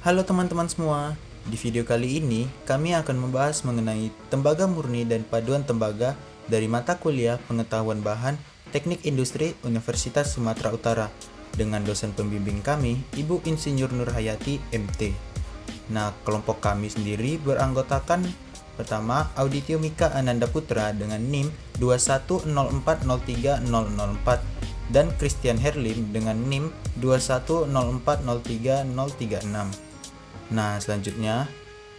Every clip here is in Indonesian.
Halo teman-teman semua, di video kali ini kami akan membahas mengenai tembaga murni dan paduan tembaga dari mata kuliah Pengetahuan Bahan Teknik Industri Universitas Sumatera Utara dengan dosen pembimbing kami, Ibu Insinyur Nurhayati MT. Nah, kelompok kami sendiri beranggotakan pertama Auditio Mika Ananda Putra dengan NIM 210403004 dan Christian Herlim dengan NIM 210403036. Nah, selanjutnya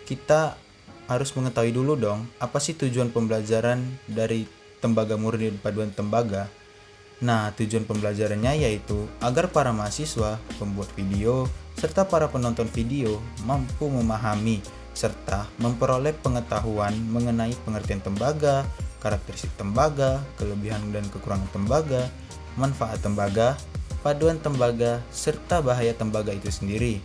kita harus mengetahui dulu dong, apa sih tujuan pembelajaran dari tembaga murni dan paduan tembaga? Nah, tujuan pembelajarannya yaitu agar para mahasiswa, pembuat video, serta para penonton video mampu memahami serta memperoleh pengetahuan mengenai pengertian tembaga, karakteristik tembaga, kelebihan dan kekurangan tembaga, manfaat tembaga, paduan tembaga, serta bahaya tembaga itu sendiri.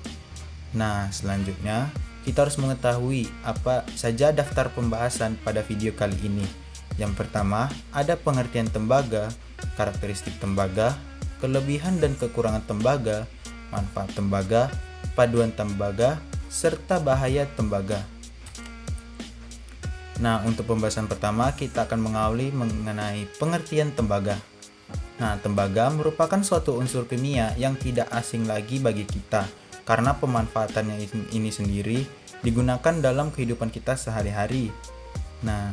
Nah, selanjutnya kita harus mengetahui apa saja daftar pembahasan pada video kali ini. Yang pertama, ada pengertian tembaga, karakteristik tembaga, kelebihan dan kekurangan tembaga, manfaat tembaga, paduan tembaga, serta bahaya tembaga. Nah, untuk pembahasan pertama kita akan mengawali mengenai pengertian tembaga. Nah, tembaga merupakan suatu unsur kimia yang tidak asing lagi bagi kita karena pemanfaatannya ini sendiri digunakan dalam kehidupan kita sehari-hari. Nah,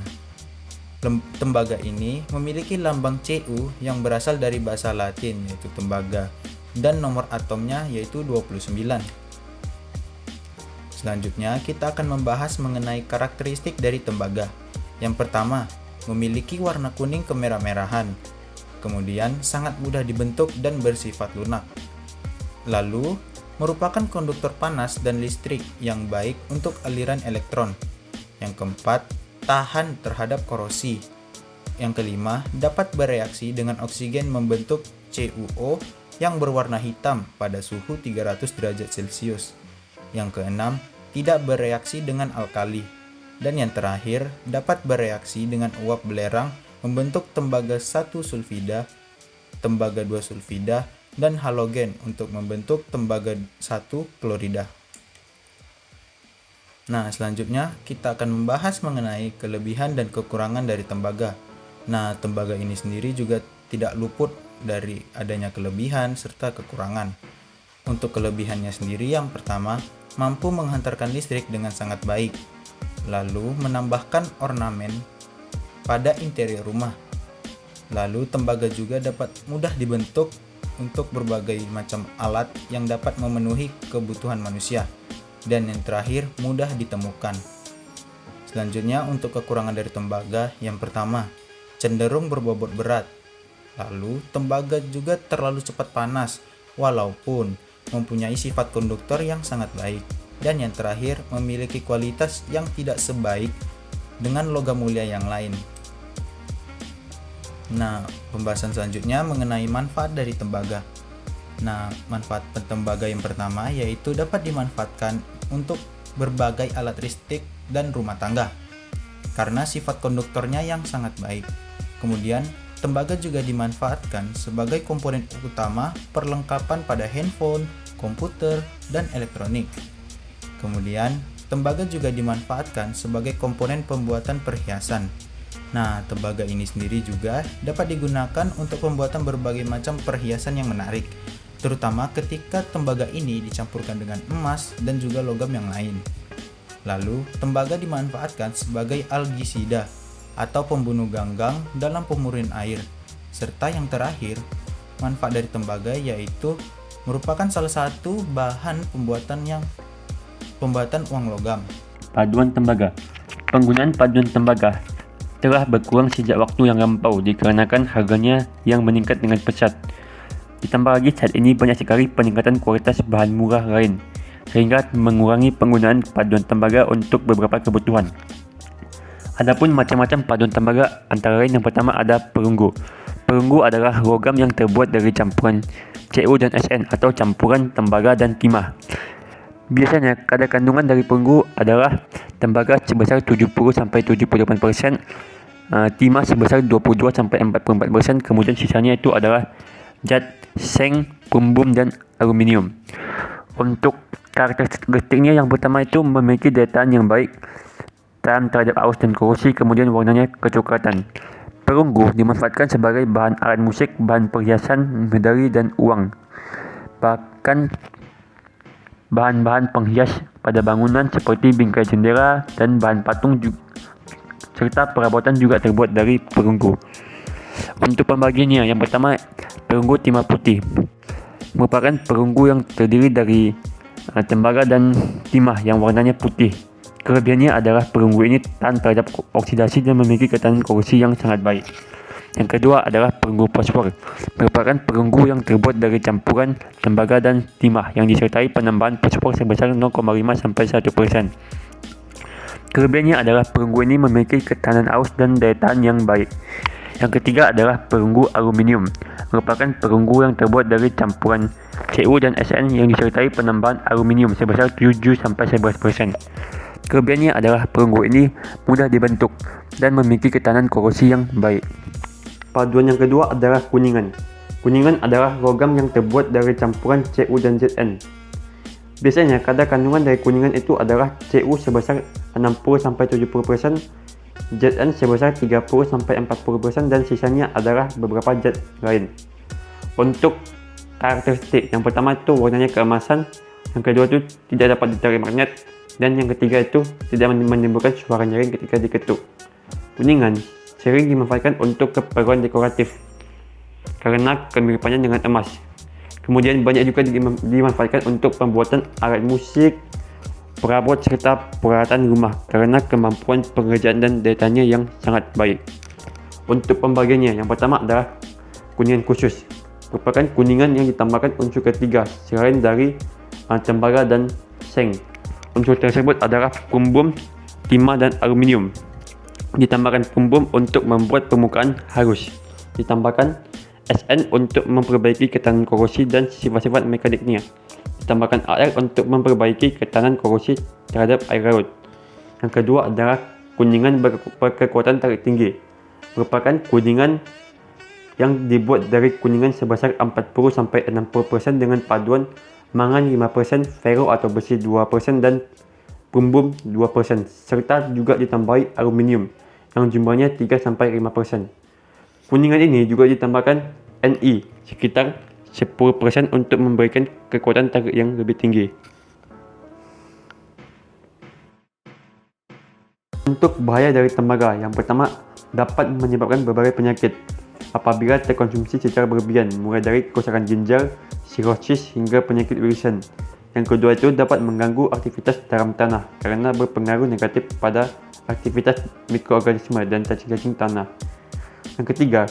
tembaga ini memiliki lambang Cu yang berasal dari bahasa Latin yaitu tembaga dan nomor atomnya yaitu 29. Selanjutnya kita akan membahas mengenai karakteristik dari tembaga. Yang pertama, memiliki warna kuning kemerah-merahan. Kemudian sangat mudah dibentuk dan bersifat lunak. Lalu, merupakan konduktor panas dan listrik yang baik untuk aliran elektron. Yang keempat, tahan terhadap korosi. Yang kelima, dapat bereaksi dengan oksigen membentuk CuO yang berwarna hitam pada suhu 300 derajat Celcius. Yang keenam, tidak bereaksi dengan alkali. Dan yang terakhir, dapat bereaksi dengan uap belerang membentuk tembaga 1 sulfida, tembaga 2 sulfida, dan halogen untuk membentuk tembaga 1 klorida. Nah, selanjutnya kita akan membahas mengenai kelebihan dan kekurangan dari tembaga. Nah, tembaga ini sendiri juga tidak luput dari adanya kelebihan serta kekurangan. Untuk kelebihannya sendiri yang pertama, mampu menghantarkan listrik dengan sangat baik. Lalu menambahkan ornamen pada interior rumah. Lalu tembaga juga dapat mudah dibentuk untuk berbagai macam alat yang dapat memenuhi kebutuhan manusia. Dan yang terakhir, mudah ditemukan. Selanjutnya untuk kekurangan dari tembaga, yang pertama, cenderung berbobot berat. Lalu tembaga juga terlalu cepat panas, walaupun mempunyai sifat konduktor yang sangat baik. Dan yang terakhir, memiliki kualitas yang tidak sebaik dengan logam mulia yang lain. Nah, pembahasan selanjutnya mengenai manfaat dari tembaga. Nah, manfaat tembaga yang pertama yaitu dapat dimanfaatkan untuk berbagai alat listrik dan rumah tangga karena sifat konduktornya yang sangat baik. Kemudian, tembaga juga dimanfaatkan sebagai komponen utama perlengkapan pada handphone, komputer, dan elektronik. Kemudian, tembaga juga dimanfaatkan sebagai komponen pembuatan perhiasan. Nah, tembaga ini sendiri juga dapat digunakan untuk pembuatan berbagai macam perhiasan yang menarik, terutama ketika tembaga ini dicampurkan dengan emas dan juga logam yang lain. Lalu, tembaga dimanfaatkan sebagai algisida atau pembunuh ganggang dalam pemurnian air. Serta yang terakhir, manfaat dari tembaga yaitu merupakan salah satu bahan pembuatan uang logam. Paduan tembaga. Penggunaan paduan tembaga telah berkurang sejak waktu yang lampau dikarenakan harganya yang meningkat dengan pesat. Ditambah lagi saat ini banyak sekali peningkatan kualitas bahan murah lain sehingga mengurangi penggunaan paduan tembaga untuk beberapa kebutuhan. Adapun macam-macam paduan tembaga antara lain yang pertama ada perunggu. Perunggu adalah logam yang terbuat dari campuran Cu dan Sn atau campuran tembaga dan timah. Biasanya kadar kandungan dari perunggu adalah tembaga sebesar 70-78%, timah sebesar 22-44%, kemudian sisanya itu adalah zat seng, kumbum, dan aluminium. Untuk Karakteristiknya yang pertama itu memiliki daya tahan yang baik, tahan terhadap arus dan korosi, kemudian warnanya kecoklatan. Perunggu dimanfaatkan sebagai bahan alat musik, bahan perhiasan, medali, dan uang. Bahkan bahan-bahan penghias pada bangunan seperti bingkai jendela dan bahan patung serta perabotan juga terbuat dari perunggu. Untuk pembagiannya, yang pertama perunggu timah putih merupakan perunggu yang terdiri dari tembaga dan timah yang warnanya putih. Kelebihannya adalah perunggu ini tahan terhadap oksidasi dan memiliki ketahanan korosi yang sangat baik. Yang kedua adalah perunggu fosfor, merupakan perunggu yang terbuat dari campuran tembaga dan timah yang disertai penambahan fosfor sebesar 0,5 sampai 1%. Kelebihannya adalah perunggu ini memiliki ketahanan arus dan daya tahan yang baik. Yang ketiga adalah perunggu aluminium, merupakan perunggu yang terbuat dari campuran Cu dan Sn yang disertai penambahan aluminium sebesar 7-11%. Kelebihannya adalah perunggu ini mudah dibentuk dan memiliki ketahanan korosi yang baik. Paduan yang kedua adalah kuningan. Kuningan adalah logam yang terbuat dari campuran Cu dan Zn. Biasanya kadar kandungan dari kuningan itu adalah Cu sebesar 60-70%, Zn sebesar 30-40% dan sisanya adalah beberapa zat lain. Untuk karakteristik, yang pertama itu warnanya keemasan, yang kedua itu tidak dapat ditarik magnet, dan yang ketiga itu tidak menimbulkan suara nyaring ketika diketuk. Kuningan sering dimanfaatkan untuk keperluan dekoratif karena kemiripannya dengan emas. Kemudian banyak juga dimanfaatkan untuk pembuatan alat musik, perabot serta peralatan rumah karena kemampuan pengerjaan dan daya tahannya yang sangat baik. Untuk pembagiannya, yang pertama adalah kuningan khusus, merupakan kuningan yang ditambahkan unsur ketiga selain dari tembaga dan seng. Unsur tersebut adalah krumbum, timah, dan aluminium. Ditambahkan krumbum untuk membuat permukaan halus. Ditambahkan Sn untuk memperbaiki ketahanan korosi dan sifat-sifat mekaniknya. Ditambahkan Al untuk memperbaiki ketahanan korosi terhadap air laut. Yang kedua adalah kuningan berkekuatan tarik tinggi, merupakan kuningan yang dibuat dari kuningan sebesar 40-60% dengan paduan mangan 5%, fero atau besi 2% dan krumbum 2%, serta juga ditambahi aluminium yang jumlahnya 3-5%. Kuningan ini juga ditambahkan Ni sekitar 10% untuk memberikan kekuatan tarik yang lebih tinggi. Untuk bahaya dari tembaga, yang pertama dapat menyebabkan berbagai penyakit apabila terkonsumsi secara berlebihan, mulai dari kerusakan ginjal, sirosis hingga penyakit irisan. Yang kedua itu dapat mengganggu aktivitas dalam tanah karena berpengaruh negatif pada aktivitas mikroorganisme dan cacing-cacing tanah. Yang ketiga,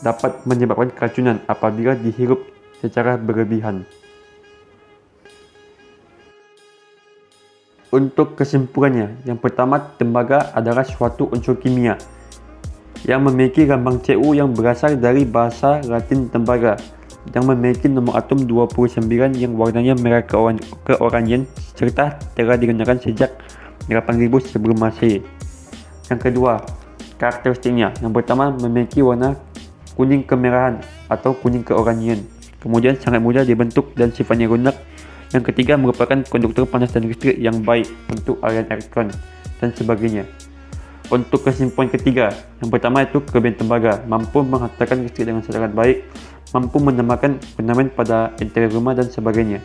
dapat menyebabkan keracunan apabila dihirup secara berlebihan. Untuk kesimpulannya, yang pertama, tembaga adalah suatu unsur kimia yang memiliki lambang Cu yang berasal dari bahasa Latin tembaga, yang memiliki nomor atom 29 yang warnanya merah keoranjen serta telah digunakan sejak 8000 sebelum Masehi. Yang kedua, karakteristiknya. Yang pertama, memiliki warna kuning kemerahan atau kuning keoranjian. Kemudian sangat mudah dibentuk dan sifatnya lunak. Yang ketiga, merupakan konduktor panas dan listrik yang baik untuk aliran elektron dan sebagainya. Untuk kesimpulan ketiga, yang pertama itu kelebihan tembaga, mampu menghantarkan listrik dengan sangat baik, mampu menambahkan ornamen pada interior rumah dan sebagainya.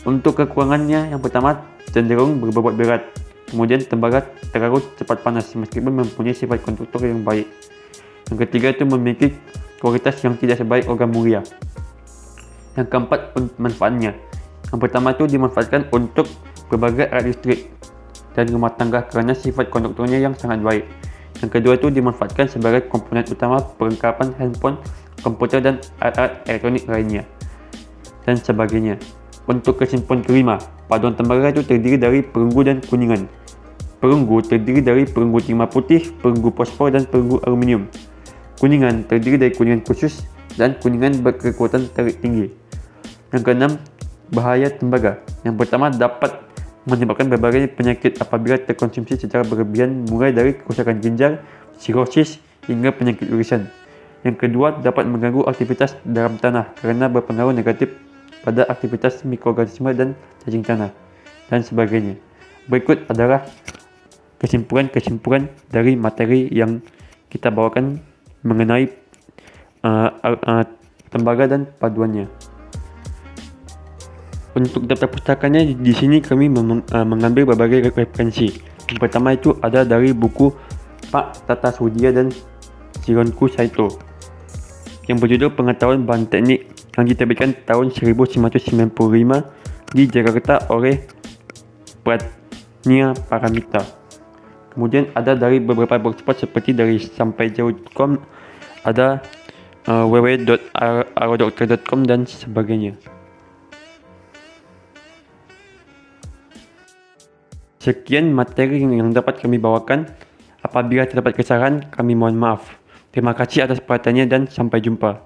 Untuk kekurangannya, yang pertama cenderung berbobot berat. Kemudian tembaga terlalu cepat panas meskipun mempunyai sifat konduktor yang baik. Yang ketiga itu memiliki kualitas yang tidak sebaik logam mulia. Yang keempat, manfaatnya. Yang pertama itu dimanfaatkan untuk berbagai alat listrik dan rumah tangga karena sifat konduktornya yang sangat baik. Yang kedua itu dimanfaatkan sebagai komponen utama perlengkapan handphone, komputer dan alat elektronik lainnya dan sebagainya. Untuk kesimpulan kelima, paduan tembaga itu terdiri dari perunggu dan kuningan. Perunggu terdiri dari perunggu timah putih, perunggu fosfor dan perunggu aluminium. Kuningan terdiri dari kuningan khusus dan kuningan berkekuatan tarik tinggi. Yang keenam, bahaya tembaga. Yang pertama, dapat menyebabkan berbagai penyakit apabila terkonsumsi secara berlebihan, mulai dari kerusakan ginjal, sirosis hingga penyakit irisan. Yang kedua, dapat mengganggu aktivitas dalam tanah karena berpengaruh negatif pada aktivitas mikroorganisme dan cacing tanah. dan sebagainya. Berikut adalah kesimpulan-kesimpulan dari materi yang kita bawakan mengenai tembaga dan paduannya. Untuk daftar pustakanya di sini kami mengambil berbagai referensi. Yang pertama itu ada dari buku Pak Tata Surya dan Shironku Saito yang berjudul Pengetahuan Bahan Teknik yang diterbitkan tahun 1995 di Jakarta oleh Pratnya Paramita. Kemudian ada dari beberapa blogspot seperti dari sampaijauh.com, ada www.aerodokter.com dan sebagainya. Sekian materi yang dapat kami bawakan. Apabila terdapat kesalahan, kami mohon maaf. Terima kasih atas perhatiannya dan sampai jumpa.